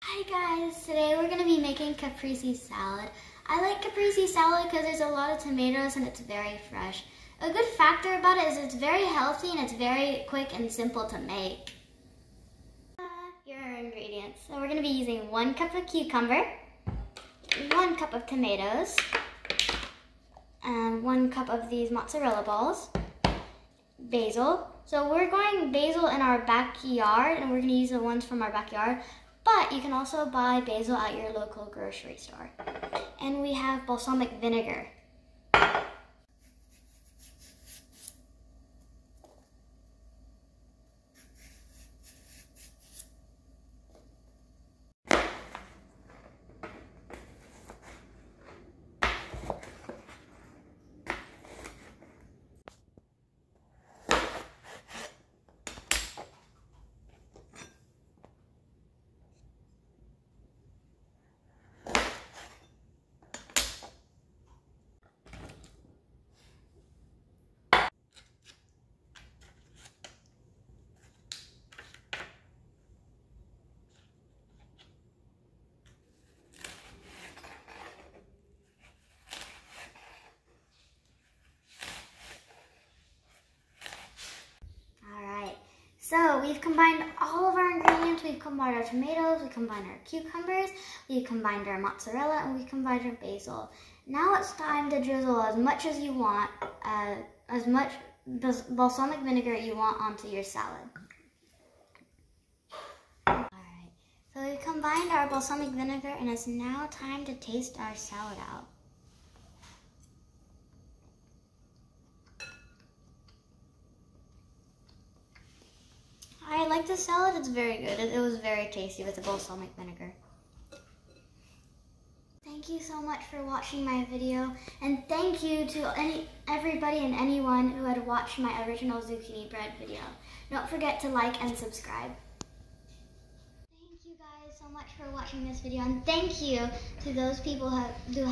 Hi guys, today we're going to be making caprese salad. I like caprese salad because there's a lot of tomatoes and it's very fresh. A good factor about it is it's very healthy and it's very quick and simple to make. Here are our ingredients. So we're going to be using 1 cup of cucumber, 1 cup of tomatoes, and 1 cup of these mozzarella balls, basil. So we're going basil in our backyard and we're going to use the ones from our backyard. But you can also buy basil at your local grocery store. And we have balsamic vinegar. So we've combined all of our ingredients. We've combined our tomatoes, we combined our cucumbers, we combined our mozzarella, and we combined our basil. Now it's time to drizzle as much as you want, as much balsamic vinegar you want onto your salad. Alright, so we've combined our balsamic vinegar and it's now time to taste our salad out. I like the salad, it's very good. It was very tasty with the balsamic vinegar. Thank you so much for watching my video, and thank you to everybody and anyone who had watched my original zucchini bread video. Don't forget to like and subscribe. Thank you guys so much for watching this video, and thank you to those people who